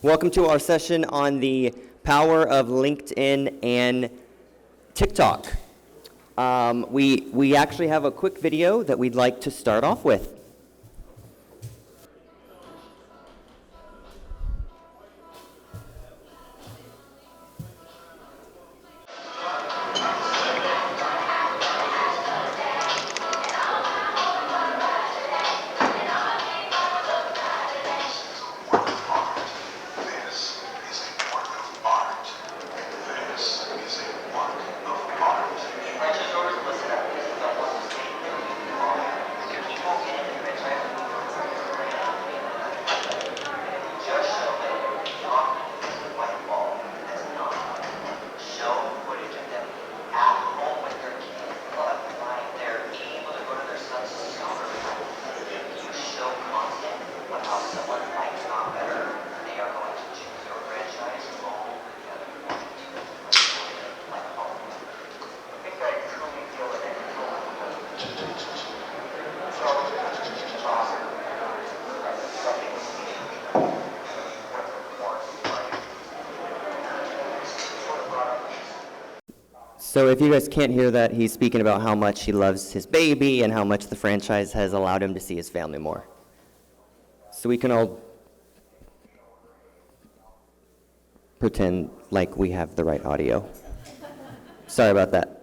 Welcome to our session on the power of LinkedIn and TikTok. We actually have a quick video that we'd like to start off with. So if you guys can't hear that, he's speaking about how much he loves his baby and how much the franchise has allowed him to see his family more. So we can all pretend like we have the right audio. Sorry about that.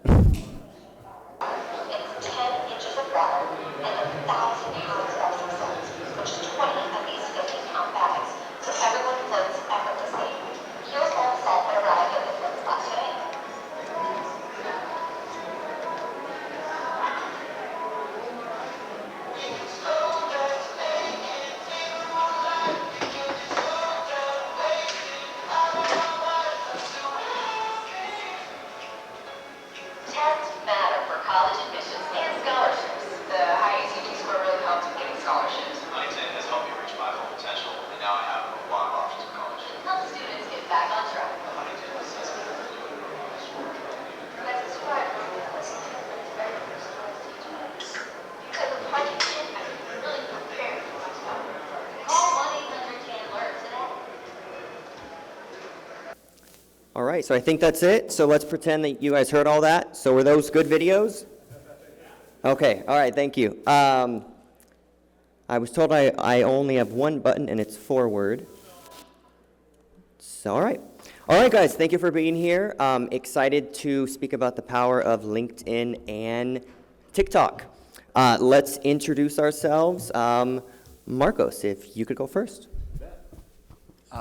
All right, so I think that's it. So let's pretend that you guys heard all that. So were those good videos? Okay, all right, thank you. I was told I only have one button and it's forward. So, all right. All right, guys, thank you for being here. Excited to speak about the power of LinkedIn and TikTok. Let's introduce ourselves. Marcos, if you could go first.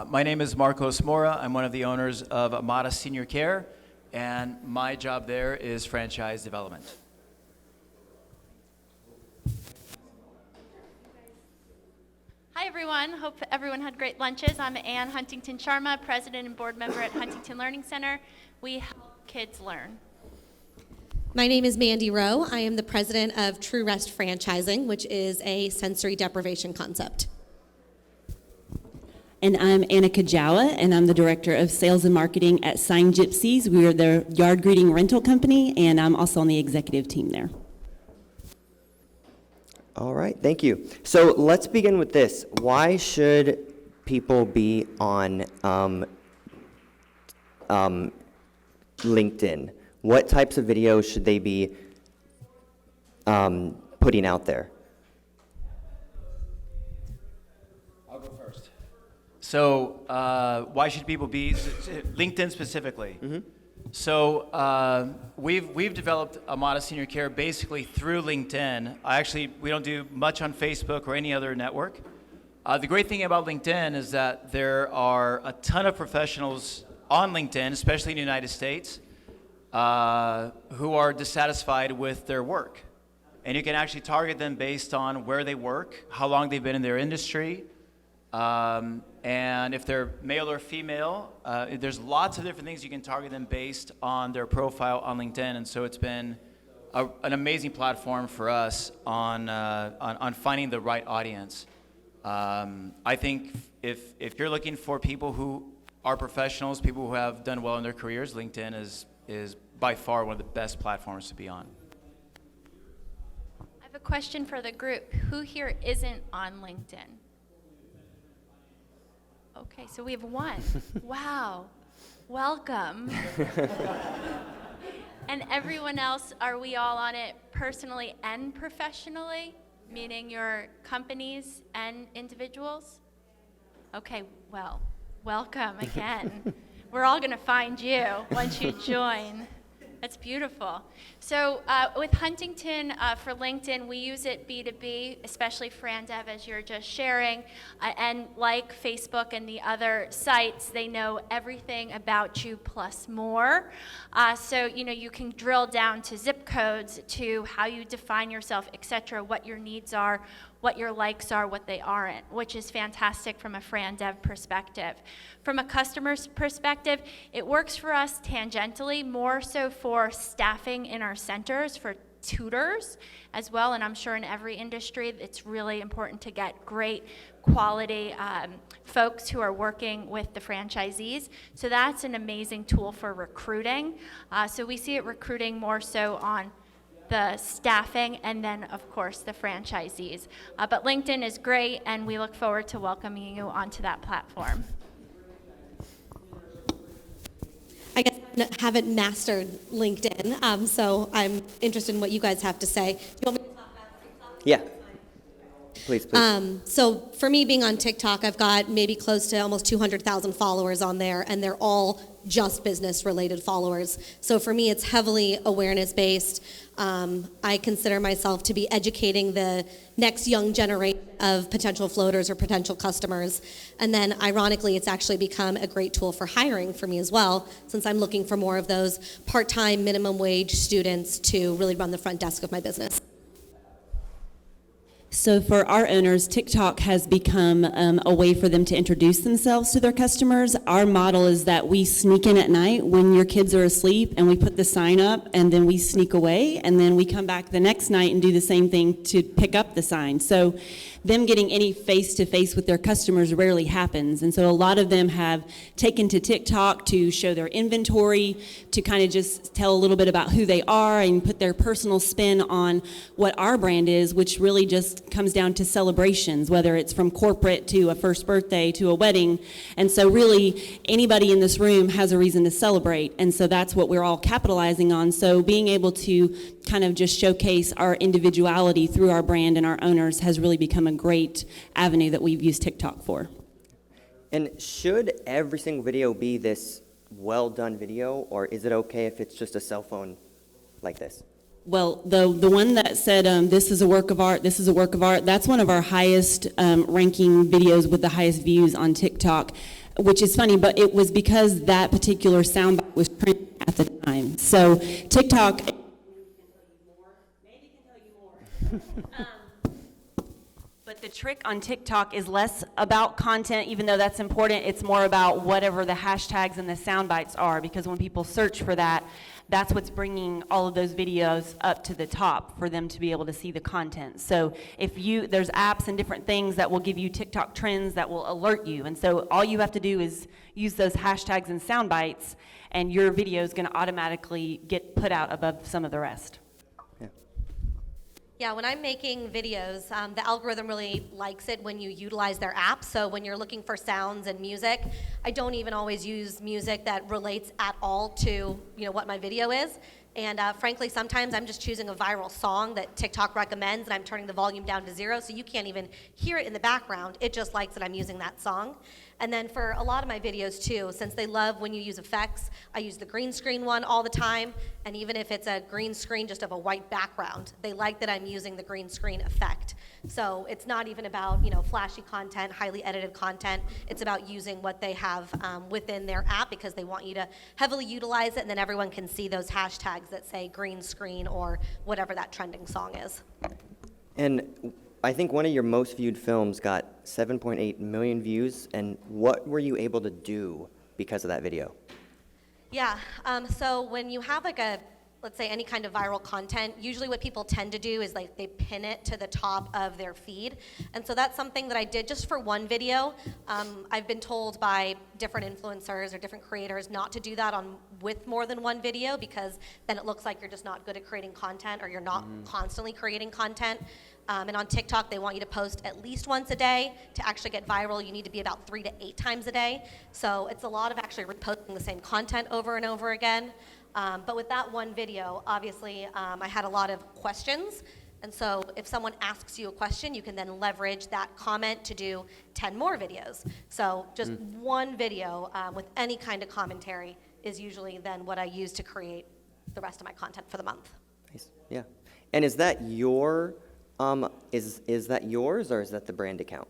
My name is Marcos Mora. I'm one of the owners of Amada Senior Care, and my job there is franchise development. Hi, everyone. Hope everyone had great lunches. I'm Ann Huntington Sharma, president and board member at Huntington Learning Center. We help kids learn. My name is Mandy Rowe. I am the president of True Rest Franchising, which is a sensory deprivation concept. And I'm Anna Kajawa, and I'm the Director of Sales and Marketing at Sign Gypsies. We are the yard greeting rental company, and I'm also on the executive team there. All right, thank you. So let's begin with this. Why should people be on LinkedIn? What types of videos should they be putting out there? So why should people be LinkedIn specifically? Mm-hmm. So we've developed Amada Senior Care basically through LinkedIn. We don't do much on Facebook or any other network. The great thing about LinkedIn is that there are a ton of professionals on LinkedIn, especially in the United States, who are dissatisfied with their work. And you can actually target them based on where they work, how long they've been in their industry, and if they're male or female. There's lots of different things you can target them based on their profile on LinkedIn, and so it's been an amazing platform for us on finding the right audience. I think if you're looking for people who are professionals, people who have done well in their careers, LinkedIn is by far one of the best platforms to be on. I have a question for the group. Who here isn't on LinkedIn? Okay, so we have one. Wow. Welcome. And everyone else, are we all on it personally and professionally? Meaning your companies and individuals? Okay, well, welcome again. We're all going to find you once you join. That's beautiful. So with Huntington for LinkedIn, we use it B2B, especially FranDev, as you're just sharing. And like Facebook and the other sites, they know everything about you plus more. So you can drill down to zip codes, to how you define yourself, et cetera, what your needs are, what your likes are, what they aren't, which is fantastic from a FranDev perspective. From a customer's perspective, it works for us tangentially, more so for staffing in our centers, for tutors as well, and I'm sure in every industry it's really important to get great quality folks who are working with the franchisees. So that's an amazing tool for recruiting. So we see it recruiting more so on the staffing, and then of course the franchisees. But LinkedIn is great, and we look forward to welcoming you onto that platform. I guess I haven't mastered LinkedIn, so I'm interested in what you guys have to say. Do you want me to talk about TikTok? Yeah. Please. So for me, being on TikTok, I've got maybe close to almost 200,000 followers on there, and they're all just business-related followers. So for me, it's heavily awareness-based. I consider myself to be educating the next young generation of potential floaters or potential customers. And then, ironically, it's actually become a great tool for hiring for me as well, since I'm looking for more of those part-time minimum wage students to really run the front desk of my business. So for our owners, TikTok has become a way for them to introduce themselves to their customers. Our model is that we sneak in at night when your kids are asleep, and we put the sign up, and then we sneak away, and then we come back the next night and do the same thing to pick up the sign. So them getting any face-to-face with their customers rarely happens. And so a lot of them have taken to TikTok to show their inventory, to kind of just tell a little bit about who they are and put their personal spin on what our brand is, which really just comes down to celebrations, whether it's from corporate to a first birthday to a wedding. And so really anybody in this room has a reason to celebrate. And so that's what we're all capitalizing on. So being able to kind of just showcase our individuality through our brand and our owners has really become a great avenue that we've used TikTok for. And should every single video be this well-done video, or is it okay if it's just a cell phone like this? Well, the one that said, this is a work of art, this is a work of art, that's one of our highest ranking videos with the highest views on TikTok, which is funny, but it was because that particular soundbite was trending at the time. So TikTok maybe can tell you more. But the trick on TikTok is less about content, even though that's important. It's more about whatever the hashtags and the sound bites are, because when people search for that, that's what's bringing all of those videos up to the top for them to be able to see the content. So there's apps and different things that will give you TikTok trends that will alert you. And so all you have to do is use those hashtags and sound bites, and your video is going to automatically get put out above some of the rest. Yeah, when I'm making videos, the algorithm really likes it when you utilize their app. So when you're looking for sounds and music, I don't even always use music that relates at all to what my video is. And frankly, sometimes I'm just choosing a viral song that TikTok recommends, and I'm turning the volume down to 0, so you can't even hear it in the background. It just likes that I'm using that song. And then for a lot of my videos too, since they love when you use effects, I use the green screen one all the time. And even if it's a green screen just of a white background, they like that I'm using the green screen effect. So it's not even about flashy content, highly edited content. It's about using what they have within their app, because they want you to heavily utilize it, and then everyone can see those hashtags that say green screen or whatever that trending song is. And I think one of your most viewed films got 7.8 million views, and what were you able to do because of that video? Yeah, so when you have like let's say any kind of viral content, usually what people tend to do is like they pin it to the top of their feed. And so that's something that I did just for one video. I've been told by different influencers or different creators not to do that with more than one video, because then it looks like you're just not good at creating content, or you're not constantly creating content. And on TikTok, they want you to post at least once a day. To actually get viral, you need to be about 3 to 8 times a day. So it's a lot of actually reposting the same content over and over again. But with that one video, obviously, I had a lot of questions. And so if someone asks you a question, you can then leverage that comment to do 10 more videos. So just one video with any kind of commentary is usually then what I use to create the rest of my content for the month. Nice. Yeah. And is that your, is that yours, or is that the brand account?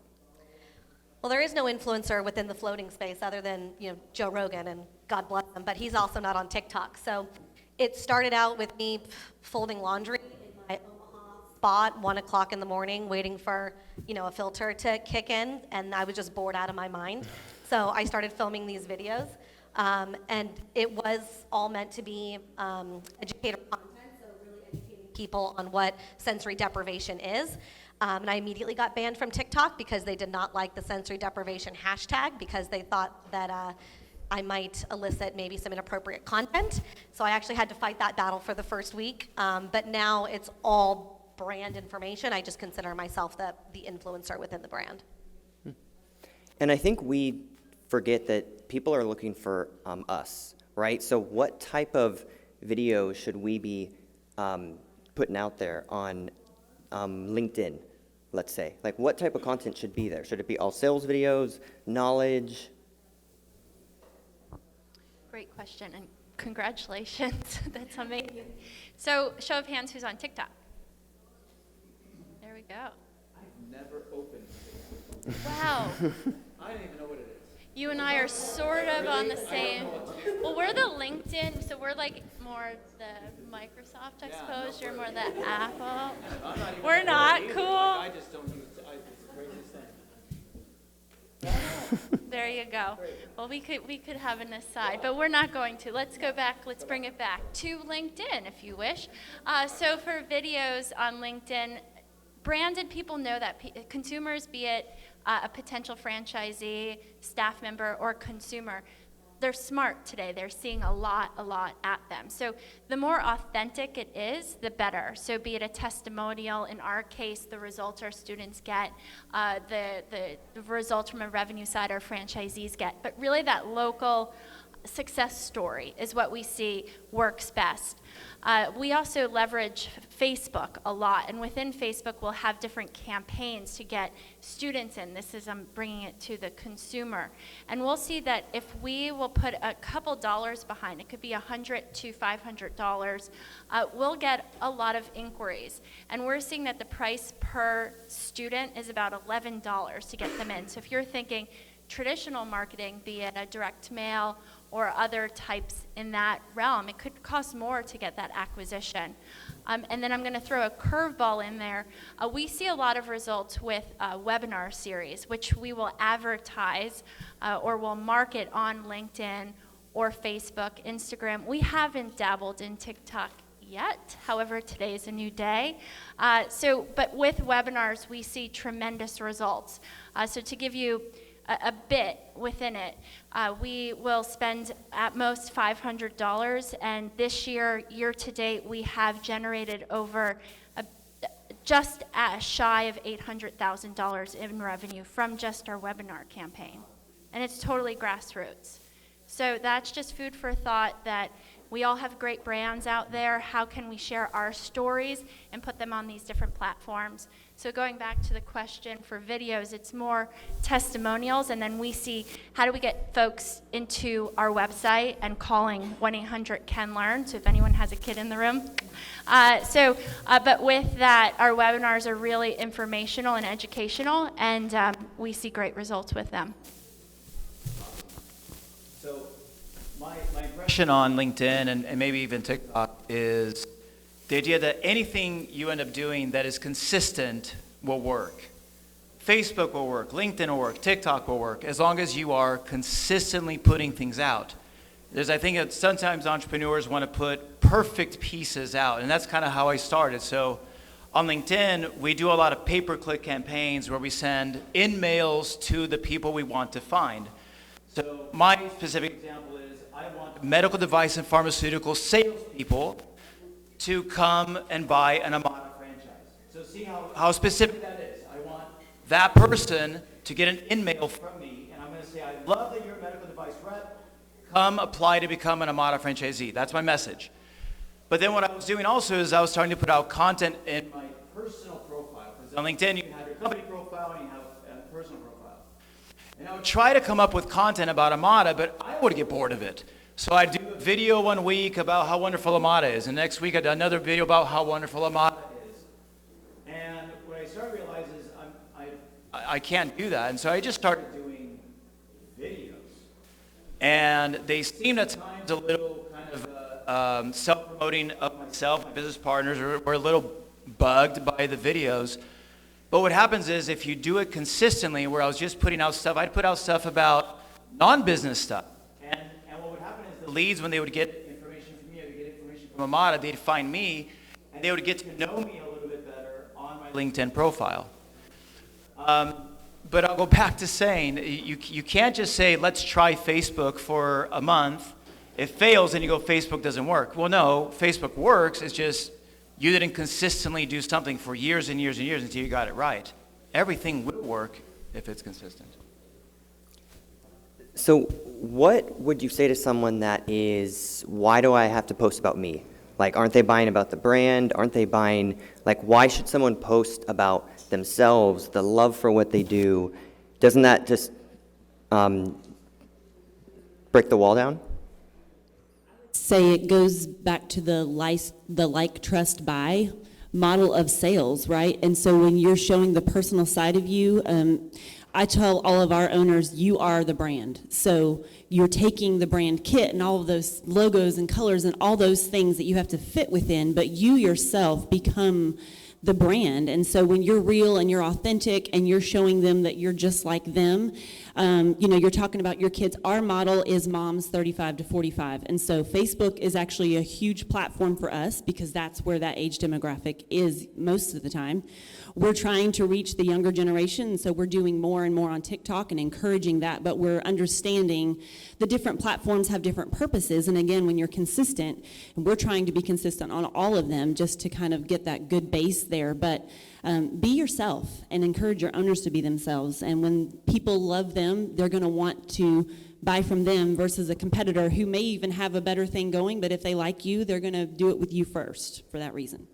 Well, there is no influencer within the floating space other than, Joe Rogan, and God bless him, but he's also not on TikTok. So it started out with me folding laundry in my Omaha spot, 1 o'clock in the morning, waiting for, a filter to kick in, and I was just bored out of my mind. So I started filming these videos, and it was all meant to be educator content, so really educating people on what sensory deprivation is. And I immediately got banned from TikTok because they did not like the sensory deprivation hashtag, because they thought that I might elicit maybe some inappropriate content. So I actually had to fight that battle for the first week. But now it's all brand information. I just consider myself the influencer within the brand. And I think we forget that people are looking for us, right? So what type of video should we be putting out there on LinkedIn, let's say? Like, what type of content should be there? Should it be all sales videos, knowledge? Great question, and congratulations. That's amazing. So, show of hands, who's on TikTok? There we go. I've never opened it. Wow. I don't even know what it is. You and I are sort of on the same. Well, we're the LinkedIn, so we're like more the Microsoft, I suppose. You're more the Apple. We're not cool. I just don't think it's the greatest thing. There you go. Well, we could have an aside, but we're not going to. Let's go back. Let's bring it back to LinkedIn, if you wish. So for videos on LinkedIn, branded people know that consumers, be it a potential franchisee, staff member, or consumer, they're smart today. They're seeing a lot at them. So the more authentic it is, the better. So be it a testimonial, in our case, the results our students get, the results from a revenue side our franchisees get. But really that local success story is what we see works best. We also leverage Facebook a lot, and within Facebook we'll have different campaigns to get students in. This is bringing it to the consumer. And we'll see that if we will put a couple dollars behind, it could be $100 to $500, we'll get a lot of inquiries. And we're seeing that the price per student is about $11 to get them in. So if you're thinking traditional marketing, be it a direct mail or other types in that realm, it could cost more to get that acquisition. And then I'm going to throw a curveball in there. We see a lot of results with webinar series, which we will advertise or will market on LinkedIn or Facebook, Instagram. We haven't dabbled in TikTok yet. However, today is a new day. But with webinars, we see tremendous results. So to give you a bit within it, we will spend at most $500, and this year to date, we have generated over just shy of $800,000 in revenue from just our webinar campaign, and it's totally grassroots. So that's just food for thought, that we all have great brands out there. How can we share our stories and put them on these different platforms? So going back to the question for videos, it's more testimonials, and then we see how do we get folks into our website and calling 1-800-CAN-LEARN, so if anyone has a kid in the room. But with that, our webinars are really informational and educational, and we see great results with them. So my impression on LinkedIn and maybe even TikTok is the idea that anything you end up doing that is consistent will work. Facebook will work, LinkedIn will work, TikTok will work, as long as you are consistently putting things out. I think that sometimes entrepreneurs want to put perfect pieces out, and that's kind of how I started. So on LinkedIn, we do a lot of pay-per-click campaigns where we send in-mails to the people we want to find. So my specific example is I want medical device and pharmaceutical salespeople to come and buy an Amada franchise. So see how specific that is. I want that person to get an in-mail from me, and I'm going to say, I love that you're a medical device rep. Come apply to become an Amada franchisee. That's my message. But then what I was doing also is I was starting to put out content in my personal profile. Because on LinkedIn, you have your company profile and you have a personal profile. And I would try to come up with content about Amada, but I would get bored of it. So I'd do a video one week about how wonderful Amada is, and next week I'd do another video about how wonderful Amada is. And what I started to realize is I can't do that, and so I just started doing videos. And they seemed at times a little kind of self-promoting of myself. My business partners were a little bugged by the videos. But what happens is if you do it consistently, where I was just putting out stuff, I'd put out stuff about non-business stuff. And what would happen is the leads, when they would get information from me, or get information from Amada, they'd find me, and they would get to know me a little bit better on my LinkedIn profile. But I'll go back to saying, you can't just say, let's try Facebook for a month. It fails, and you go, Facebook doesn't work. Well, no, Facebook works. It's just you didn't consistently do something for years and years and years until you got it right. Everything will work if it's consistent. So what would you say to someone that is, why do I have to post about me? Like, aren't they buying about the brand? Aren't they buying, like, why should someone post about themselves, the love for what they do? Doesn't that just break the wall down? Say it goes back to the like, trust, buy model of sales, right? And so when you're showing the personal side of you, I tell all of our owners, you are the brand. So you're taking the brand kit and all of those logos and colors and all those things that you have to fit within, but you yourself become the brand. And so when you're real and you're authentic and you're showing them that you're just like them, you're talking about your kids. Our model is moms 35 to 45. And so Facebook is actually a huge platform for us because that's where that age demographic is most of the time. We're trying to reach the younger generation, so we're doing more and more on TikTok and encouraging that, but we're understanding the different platforms have different purposes. And again, when you're consistent, and we're trying to be consistent on all of them just to kind of get that good base there. But be yourself and encourage your owners to be themselves. And when people love them, they're going to want to buy from them versus a competitor who may even have a better thing going, but if they like you, they're going to do it with you first for that reason.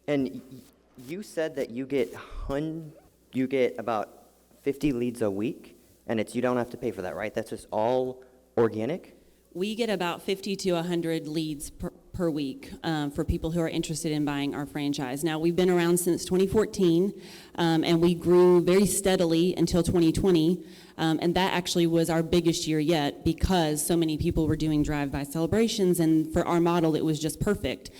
And you said that you get about 50 leads a week, and you don't have to pay for that, right? That's just all organic? We get about 50 to 100 leads per week for people who are interested in buying our franchise. Now, we've been around since 2014, and we grew very steadily until 2020, and that actually was our biggest year yet because so many people were doing drive-by celebrations, and for our model, it was just perfect.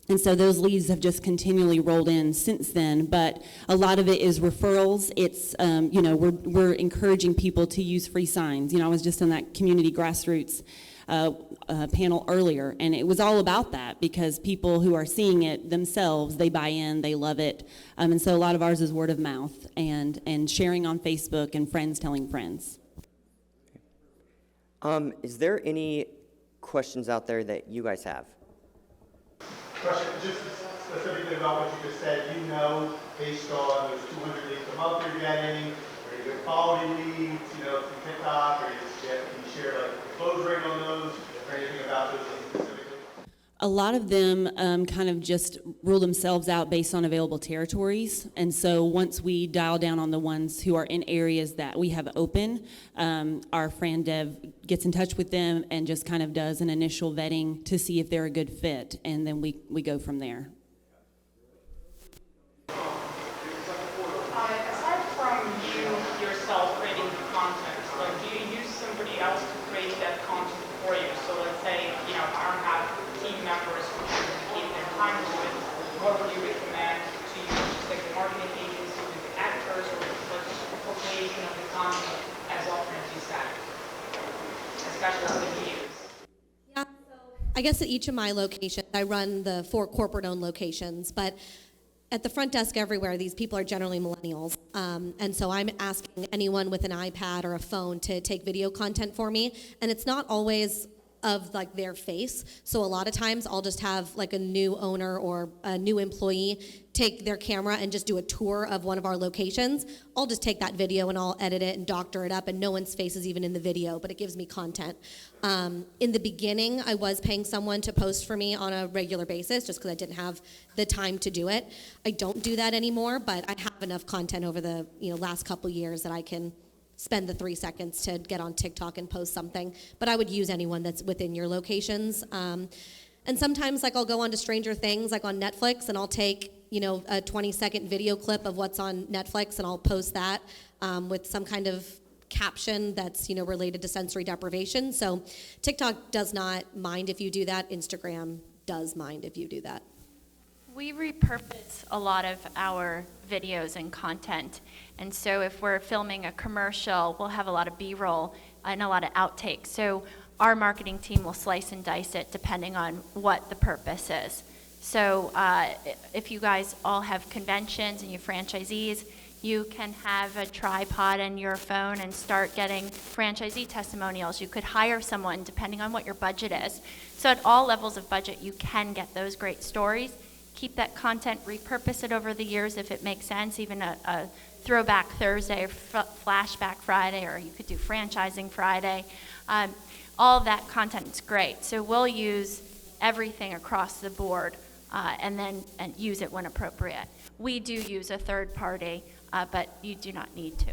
And so those leads have just continually rolled in since then, but a lot of it is referrals. It's, we're encouraging people to use free signs. I was just on that community grassroots panel earlier, and it was all about that because people who are seeing it themselves, they buy in, they love it. And so a lot of ours is word of mouth and sharing on Facebook and friends telling friends. Is there any questions out there that you guys have? Question, just specifically about what you just said, based on those 200 leads a month you're getting, or your quality leads, from TikTok, or can you share like the close rate on those, or anything about those specifically? A lot of them kind of just rule themselves out based on available territories. And so once we dial down on the ones who are in areas that we have open, our Fran Dev gets in touch with them and just kind of does an initial vetting to see if they're a good fit. And then we go from there. Aside from you yourself creating content, do you use somebody else to create that content for you? So let's say, I don't have team members who can dedicate their time to it. What would you recommend to use, like the marketing agency with the actors, or like the appropriation of the content as often as you said? I guess at each of my locations, I run the 4 corporate-owned locations, but at the front desk everywhere, these people are generally millennials. And so I'm asking anyone with an iPad or a phone to take video content for me. And it's not always of like their face. So a lot of times I'll just have like a new owner or a new employee take their camera and just do a tour of one of our locations. I'll just take that video and I'll edit it and doctor it up, and no one's face is even in the video, but it gives me content. In the beginning, I was paying someone to post for me on a regular basis just because I didn't have the time to do it. I don't do that anymore, but I have enough content over the last couple years that I can spend the 3 seconds to get on TikTok and post something. But I would use anyone that's within your locations. And sometimes like I'll go on to Stranger Things, like on Netflix, and I'll take a 20-second video clip of what's on Netflix, and I'll post that with some kind of caption that's related to sensory deprivation. So TikTok does not mind if you do that. Instagram does mind if you do that. We repurpose a lot of our videos and content. And so if we're filming a commercial, we'll have a lot of B-roll and a lot of outtakes. So our marketing team will slice and dice it depending on what the purpose is. So if you guys all have conventions and you franchisees, you can have a tripod in your phone and start getting franchisee testimonials. You could hire someone depending on what your budget is. So at all levels of budget, you can get those great stories. Keep that content, repurpose it over the years if it makes sense, even a throwback Thursday or flashback Friday, or you could do franchising Friday. All of that content is great. So we'll use everything across the board and use it when appropriate. We do use a third party, but you do not need to.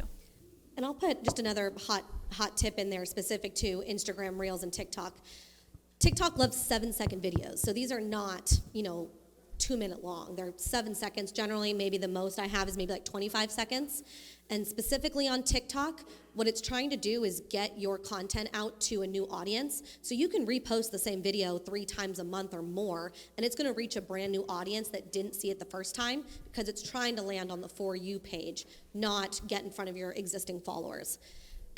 And I'll put just another hot tip in there specific to Instagram Reels and TikTok. TikTok loves 7-second videos. So these are not, 2-minute long. They're 7 seconds generally. Maybe the most I have is maybe like 25 seconds. And specifically on TikTok, what it's trying to do is get your content out to a new audience. So you can repost the same video 3 times a month or more, and it's going to reach a brand new audience that didn't see it the first time because it's trying to land on the For You page, not get in front of your existing followers.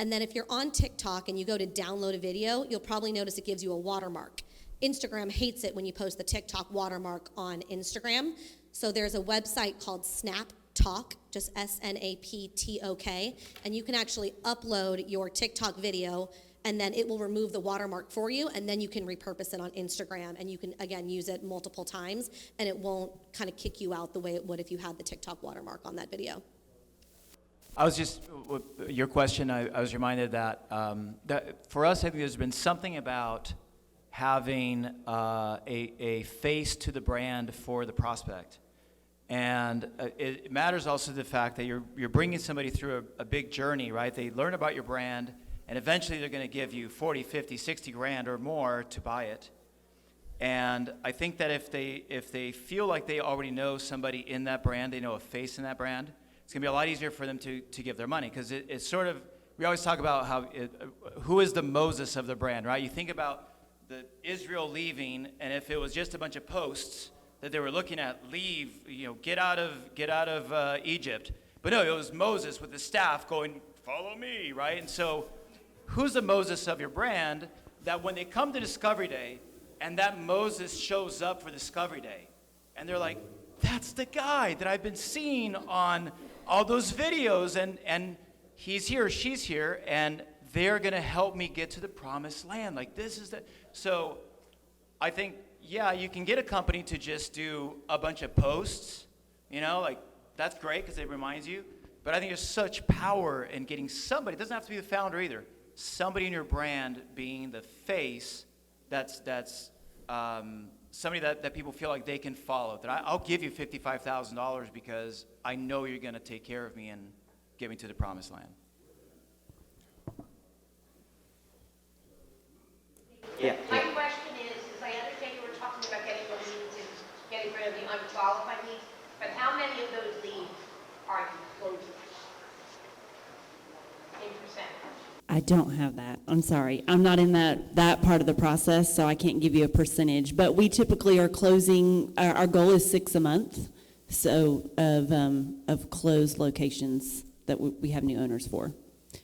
And then if you're on TikTok and you go to download a video, you'll probably notice it gives you a watermark. Instagram hates it when you post the TikTok watermark on Instagram. So there's a website called SnapTok, just SNAPTOK, and you can actually upload your TikTok video, and then it will remove the watermark for you, and then you can repurpose it on Instagram, and you can, again, use it multiple times, and it won't kind of kick you out the way it would if you had the TikTok watermark on that video. Your question, I was reminded that for us, I think there's been something about having a face to the brand for the prospect. And it matters also the fact that you're bringing somebody through a big journey, right? They learn about your brand, and eventually they're going to give you 40, 50, 60 grand or more to buy it. And I think that if they feel like they already know somebody in that brand, they know a face in that brand, it's going to be a lot easier for them to give their money, because it's sort of, we always talk about who is the Moses of the brand, right? You think about the Israel leaving, and if it was just a bunch of posts that they were looking at, leave, get out of Egypt. But no, it was Moses with the staff going, follow me, right? And so who's the Moses of your brand that when they come to Discovery Day and that Moses shows up for Discovery Day and they're like, that's the guy that I've been seeing on all those videos, and he's here, she's here, and they're going to help me get to the promised land. Like, this is the... So I think, yeah, you can get a company to just do a bunch of posts, like, that's great because it reminds you. But I think there's such power in getting somebody, it doesn't have to be the founder either, somebody in your brand being the face that's somebody that people feel like they can follow. That I'll give you $55,000 because I know you're going to take care of me and get me to the promised land. Yeah. My question is I understand you were talking about getting the leads and getting rid of the unqualified leads, but how many of those leads are you closing in percentage? I don't have that. I'm sorry. I'm not in that part of the process, so I can't give you a percentage. But we typically are closing, our goal is 6 a month, so of closed locations that we have new owners for.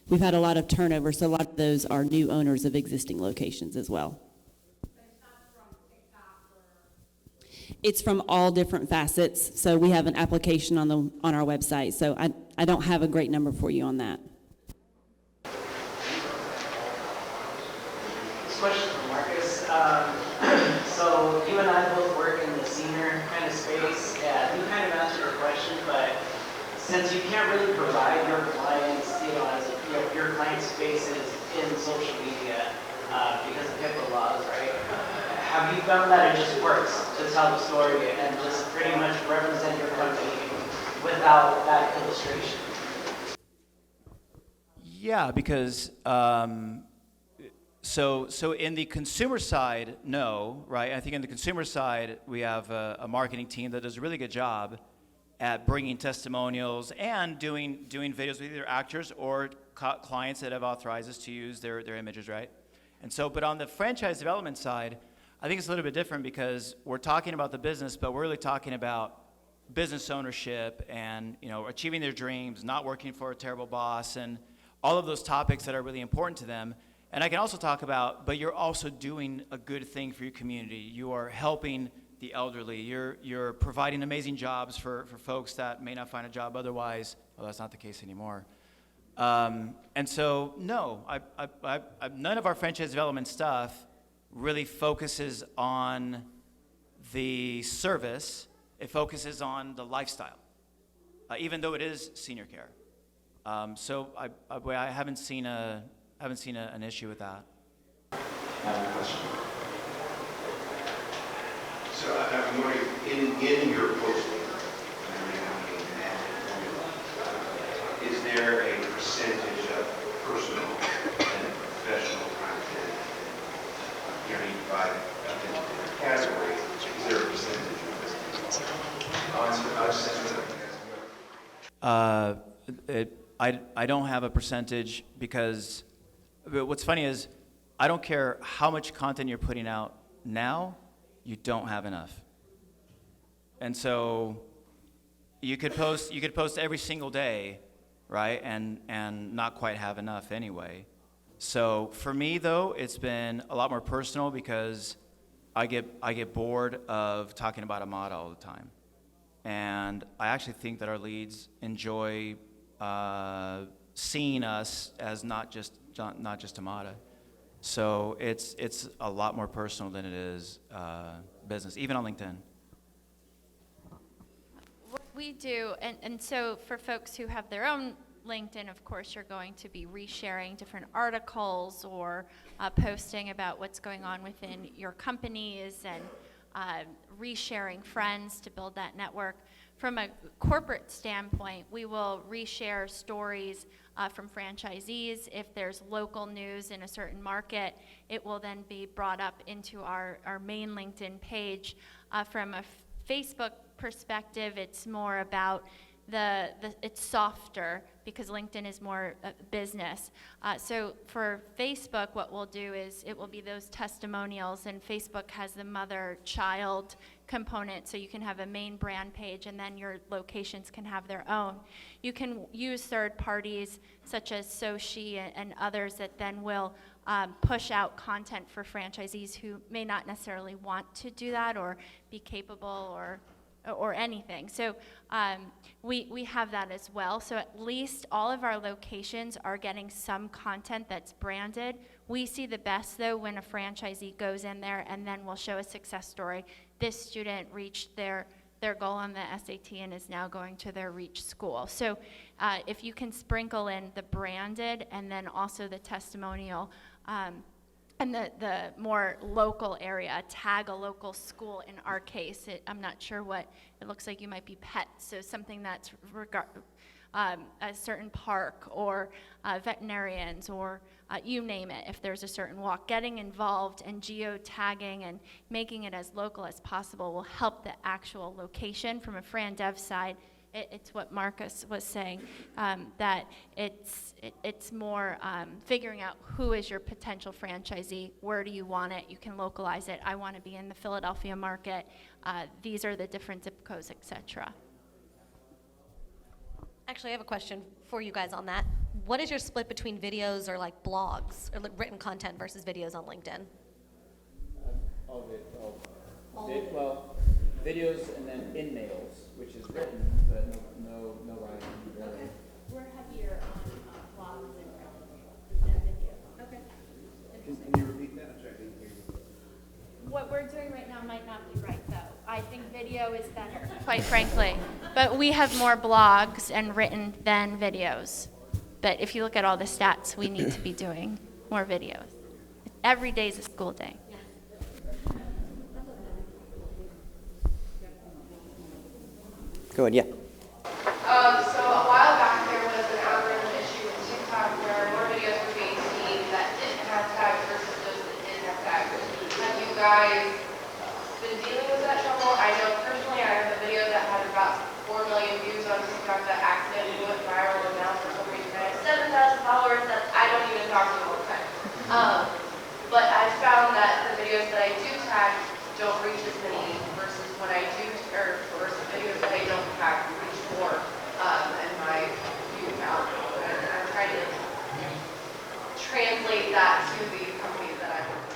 We've had a lot of turnover, so a lot of those are new owners of existing locations as well. But it's not from It's from all different facets. So we have an application on our website. So I don't have a great number for you on that. This question for Marcus. So you and I both work in the senior kind of space, and you kind of answered your question, but since you can't really provide your clients, as your client spaces in social media because of HIPAA laws, right? Have you found that it just works to tell the story and just pretty much represent your company without that illustration? Yeah, because so in the consumer side, no, right? I think in the consumer side, we have a marketing team that does a really good job at bringing testimonials and doing videos with either actors or clients that have authorized us to use their images, right? And so, but on the franchise development side, I think it's a little bit different because we're talking about the business, but we're really talking about business ownership and achieving their dreams, not working for a terrible boss, and all of those topics that are really important to them. And I can also talk about, but you're also doing a good thing for your community. You are helping the elderly. You're providing amazing jobs for folks that may not find a job otherwise. Well, that's not the case anymore. And so, no, none of our franchise development stuff really focuses on the service. It focuses on the lifestyle, even though it is senior care. So I haven't seen an issue with that. I have a question. So I'm wondering, in your posting, is there a percentage of personal and professional content? You divide up into different categories. Is there a percentage of this? I don't have a percentage because what's funny is I don't care how much content you're putting out now, you don't have enough. And so you could post every single day, right? And not quite have enough anyway. So for me though, it's been a lot more personal because I get bored of talking about Amada all the time. And I actually think that our leads enjoy seeing us as not just Amada. So it's a lot more personal than it is business, even on LinkedIn. What we do, and so for folks who have their own LinkedIn, of course, you're going to be resharing different articles or posting about what's going on within your companies and resharing friends to build that network. From a corporate standpoint, we will reshare stories from franchisees. If there's local news in a certain market, it will then be brought up into our main LinkedIn page. From a Facebook perspective, it's more about it's softer because LinkedIn is more business. So for Facebook, what we'll do is it will be those testimonials, and Facebook has the mother-child component, so you can have a main brand page and then your locations can have their own. You can use third parties such as Sochi and others that then will push out content for franchisees who may not necessarily want to do that or be capable or anything. So we have that as well. So at least all of our locations are getting some content that's branded. We see the best though when a franchisee goes in there and then we'll show a success story. This student reached their goal on the SAT and is now going to their REACH school. So if you can sprinkle in the branded and then also the testimonial, and the more local area, tag a local school. In our case, I'm not sure what, it looks like you might be pets, so something that's a certain park or veterinarians or you name it, if there's a certain walk. Getting involved and geo-tagging and making it as local as possible will help the actual location. From a Fran Dev side, it's what Marcus was saying, that it's more figuring out who is your potential franchisee, where do you want it, you can localize it. I want to be in the Philadelphia market, these are the different zip codes, etc. Actually, I have a question for you guys on that. What is your split between videos or like blogs or like written content versus videos on LinkedIn? All of it. All of it. Well, videos and then in mails, which is written, but no writing. Okay. We're heavier on blogs and video. Okay. Can you repeat that? I'm sorry, I didn't hear you. What we're doing right now might not be right, though. I think video is better, quite frankly. But we have more blogs and written than videos. But if you look at all the stats, we need to be doing more videos. Every day is a school day. Go ahead, yeah. So a while back there was an algorithm issue with TikTok where more videos were being seen that didn't have tags versus those that did have tags. Have you guys been dealing with that trouble? I know personally I have a video that had about 4 million views on TikTok that accidentally went viral, and now for some reason I have 7,000 followers that I don't even talk to all the time. But I found that the videos that I do tag don't reach as many versus when I do, or versus videos that I don't tag reach more in my view count. And I'm trying to translate that to the companies that I work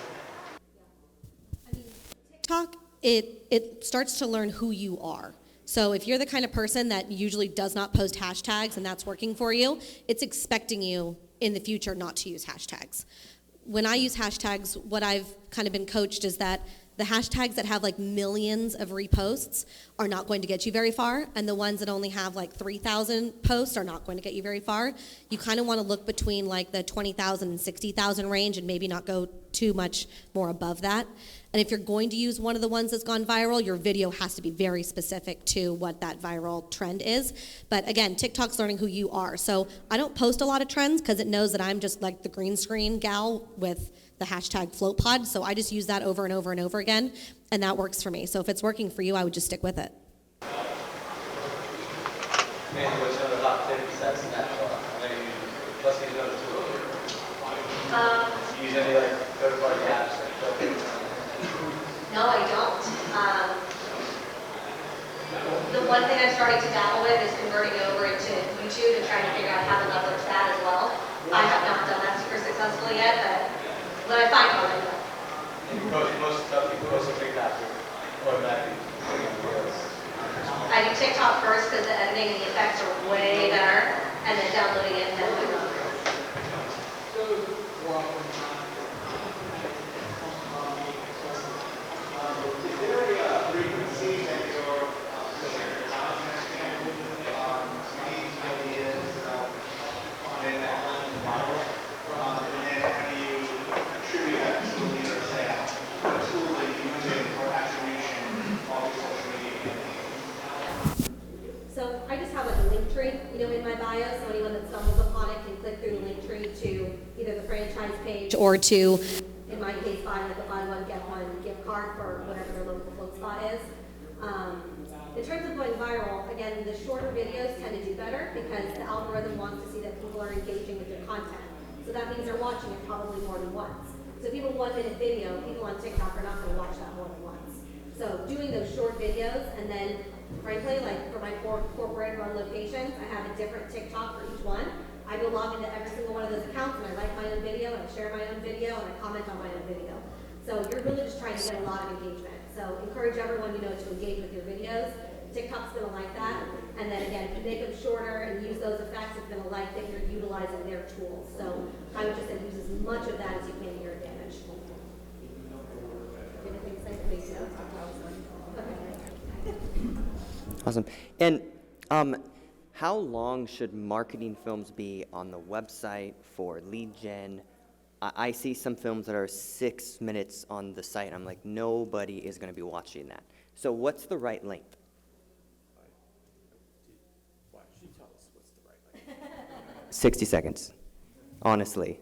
with. TikTok, it starts to learn who you are. So if you're the kind of person that usually does not post hashtags and that's working for you, it's expecting you in the future not to use hashtags. When I use hashtags, what I've kind of been coached is that the hashtags that have like millions of reposts are not going to get you very far, and the ones that only have like 3,000 posts are not going to get you very far. You kind of want to look between like the 20,000 and 60,000 range and maybe not go too much more above that. And if you're going to use one of the ones that's gone viral, your video has to be very specific to what that viral trend is. But again, TikTok's learning who you are. So I don't post a lot of trends because it knows that I'm just like the green screen gal with the hashtag FloatPod. So I just use that over and over and over again, and that works for me. So if it's working for you, I would just stick with it. Mainly what's the top tips that's natural. I know you plus these other tools. Do you use any like third-party apps like filters? No, I don't. The one thing I'm starting to dabble with is converting over into YouTube and trying to figure out how to leverage that as well. I have not done that super successfully yet, but when I find one, I do. And you post stuff, you post on TikTok or automatically putting on videos. I do TikTok first because the editing and the effects are way better, and then downloading it and then putting it on. Is there a frequency that your content can these ideas and that one model? And then how do you attribute that to the leader, say, a tool that you use for attribution of your social media campaigns? So I just have like a link tree, in my bio, so anyone that stumbles upon it can click through the link tree to either the franchise page or to, in my case, buy like a buy one, get one gift card for whatever their local float spot is. In terms of going viral, again, the shorter videos tend to do better because the algorithm wants to see that people are engaging with your content. So that means they're watching it probably more than once. So if you have a 1 minute video, people on TikTok are not going to watch that more than once. So doing those short videos, and then frankly, like for my corporate run locations, I have a different TikTok for each one. I go log into every single one of those accounts and I like my own video and I share my own video and I comment on my own video. So you're really just trying to get a lot of engagement. So encourage everyone to engage with your videos. TikTok's gonna like that. And then again, if you make them shorter and use those effects, it's gonna like that you're utilizing their tools. So I would just say use as much of that as you can to your advantage. Anything to say, please? Okay. Awesome. And how long should marketing films be on the website for lead gen? I see some films that are 6 minutes on the site. I'm like, nobody is going to be watching that. So what's the right length? Why don't you tell us what's the right length? 60 seconds, honestly.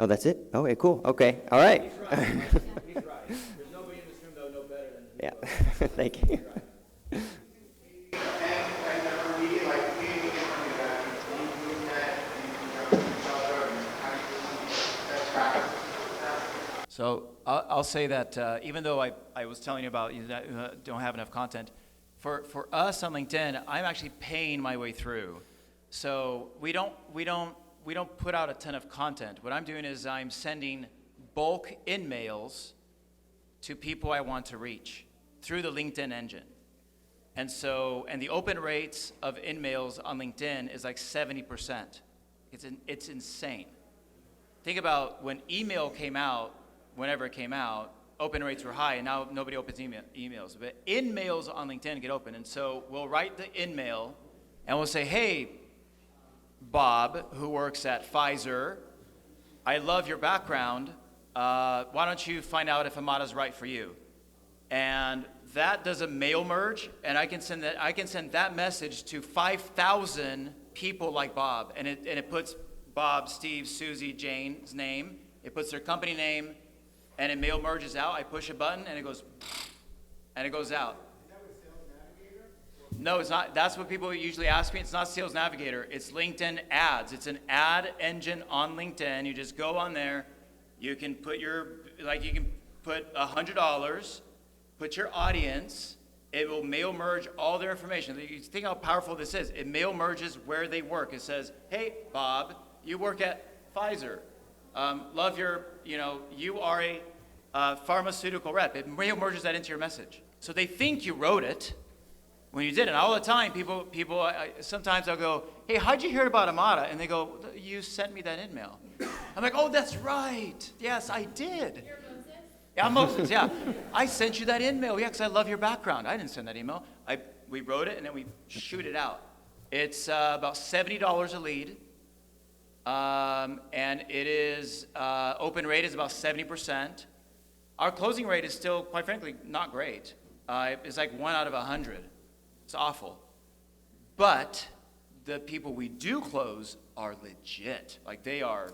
Oh, that's it? Okay, cool. Okay, all right. He's right. He's right. There's nobody in this room that would know better than he Yeah, does. thank you. So I'll say that even though I was telling you about that don't have enough content, for us on LinkedIn, I'm actually paying my way through. So we don't put out a ton of content. What I'm doing is I'm sending bulk in mails to people I want to reach through the LinkedIn engine. And so, and the open rates of in-mails on LinkedIn is like 70%. It's insane. Think about when email came out, whenever it came out, open rates were high, and now nobody opens emails. But in-mails on LinkedIn get open, and so we'll write the in-mail, and we'll say, hey, Bob, who works at Pfizer, I love your background. Why don't you find out if Amada's right for you? And that does a mail merge, and I can send that message to 5,000 people like Bob, and it puts Bob, Steve, Susie, Jane's name. It puts their company name, and it mail merges out. I push a button, and it goes out. Is that with Sales Navigator? No, it's not. That's what people usually ask me. It's not Sales Navigator. It's LinkedIn Ads. It's an ad engine on LinkedIn. You just go on there. You can put put $100, put your audience. It will mail merge all their information. You think how powerful this is. It mail merges where they work. It says, hey, Bob, you work at Pfizer. Love your, you are a pharmaceutical rep. It mail merges that into your message. So they think you wrote it when you did it. All the time, people sometimes I'll go, hey, how'd you hear about Amada? And they go, you sent me that email. I'm like, oh, that's right. Yes, I did. You're Moses? Yeah, I'm Moses, yeah. I sent you that email, yeah, because I love your background. I didn't send that email. We wrote it, and then we shoot it out. It's about $70 a lead. And it is, open rate is about 70%. Our closing rate is still, quite frankly, not great. It's like 1 out of 100. It's awful. But the people we do close are legit. Like, they are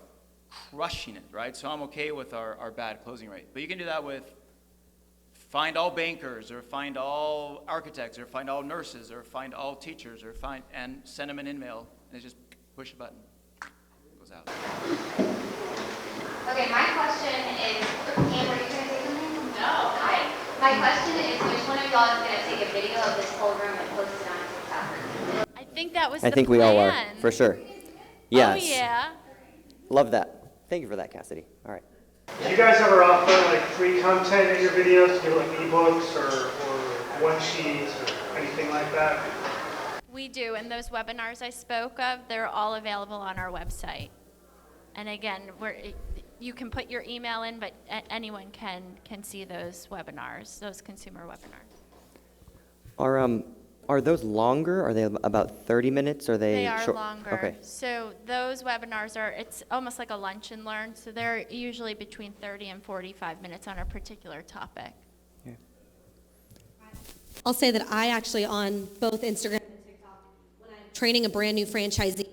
crushing it, right? So I'm okay with our bad closing rate. But you can do that with find all bankers, or find all architects, or find all nurses, or find all teachers, or and send them an email, and it's just push a button. Out. Okay, my question is, Anne, were you going to say something? No. Okay. My question is, which one of y'all is going to take a video of this whole room and post it on TikTok? I think that was I the think plan. we all are, for sure. Yes. Oh, yeah. Love that. Thank you for that, Cassidy. All right. Do you guys ever offer like free content in your videos, you know, like ebooks or one sheets or anything like that? We do, and those webinars I spoke of, they're all available on our website. And again, you can put your email in, but anyone can see those webinars, those consumer webinars. Are those longer? Are they about 30 minutes? Or are they They are short? longer. Okay. So those webinars it's almost like a lunch and learn. So they're usually between 30 and 45 minutes on a particular topic. Yeah. I'll say that I actually, on both Instagram and TikTok, when I'm training a brand new franchisee,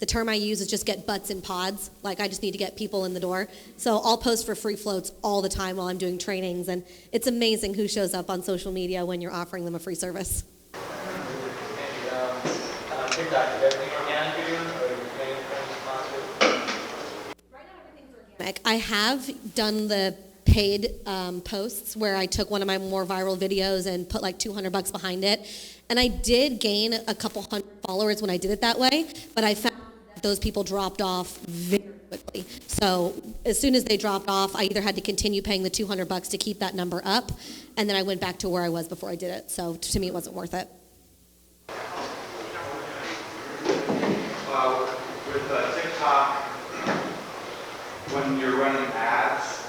the term I use is just get butts in pods. Like, I just need to get people in the door. So I'll post for free floats all the time while I'm doing trainings, and it's amazing who shows up on social media when you're offering them a free service. And TikTok, is everything organic you're doing, or are you making things sponsored? Right now, everything's organic. I have done the paid posts where I took one of my more viral videos and put like $200 behind it. And I did gain a couple hundred followers when I did it that way, but I found that those people dropped off very quickly. So as soon as they dropped off, I either had to continue paying the $200 to keep that number up, and then I went back to where I was before I did it. So to me, it wasn't worth it. With TikTok, when you're running ads,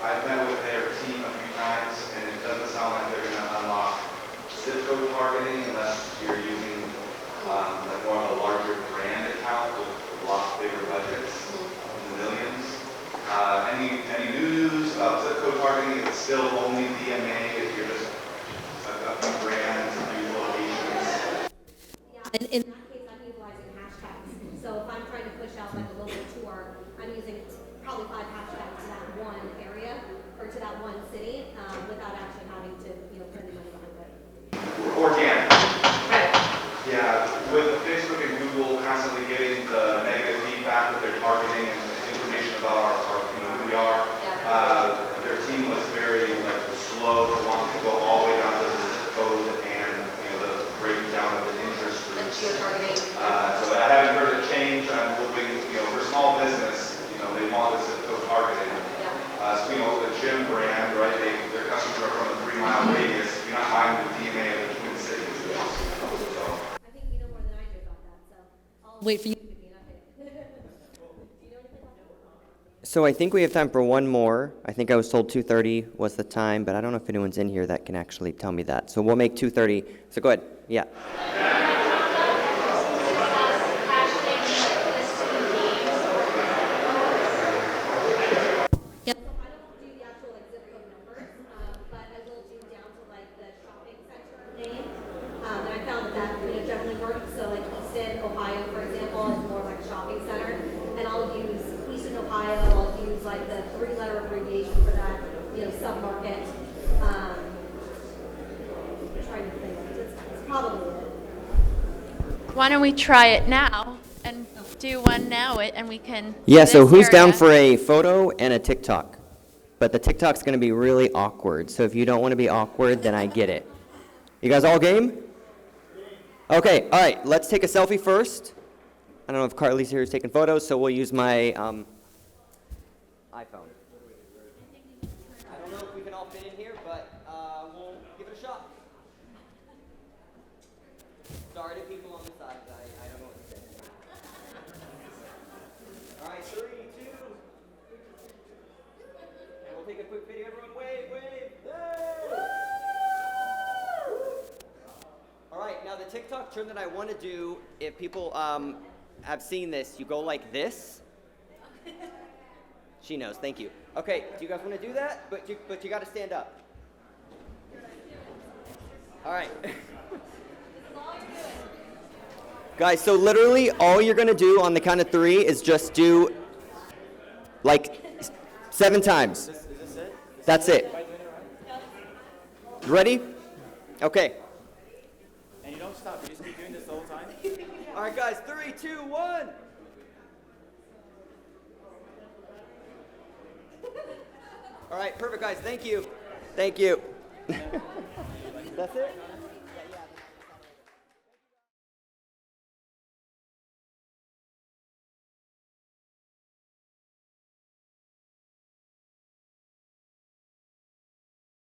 I've met with their team a few times, and it doesn't sound like they're going to unlock zip code targeting unless you're using like more of a larger brand account with a lot bigger budgets, millions. Any news of zip code targeting? It's still only DMA if you're just a few brands, a few locations. In that case, I'm utilizing hashtags. So if I'm trying to push out like a local tour, I'm using probably wait for you. So I think we have time for one more. I think I was told 2:30 was the time, but I don't know if anyone's in here that can actually tell me that. So we'll make 2:30. So go ahead. Yeah. Yep. So I don't do the actual like zip code numbers, but I will do down to like the shopping center name. And I found that definitely works. So like Easton, Ohio, for example, is more like a shopping center, and I'll use Easton, Ohio. I'll use like the 3-letter abbreviation for that, submarket. I'm trying to think. It's probably it. Why don't we try it now and do one now, and we can. Yeah, so this who's down area. for a photo and a TikTok? But the TikTok's going to be really awkward. So if you don't want to be awkward, then I get it. You guys all game? Okay, all right, let's take a selfie first. I don't know if Carly's here is taking photos, so we'll use my iPhone. I don't know if we can all fit in here, but we'll give it a shot. Sorry to people on the side, I don't know what to say. All right, 3, 2. And we'll take a quick video. Everyone wave, wave. Hey! All right, now the TikTok trend that I want to do, if people have seen this, you go like this. She knows, thank you. Okay, do you guys want to do that? But you got to stand up. All right. Guys, so literally all you're going to do on the count of 3 is just do like 7 times. Is this it? That's it. Am I doing it right? Ready? Okay. And you don't stop. You just keep doing this the whole time? All right, guys, 3, 2, 1. All right, perfect, guys. Thank you. Thank you. That's it?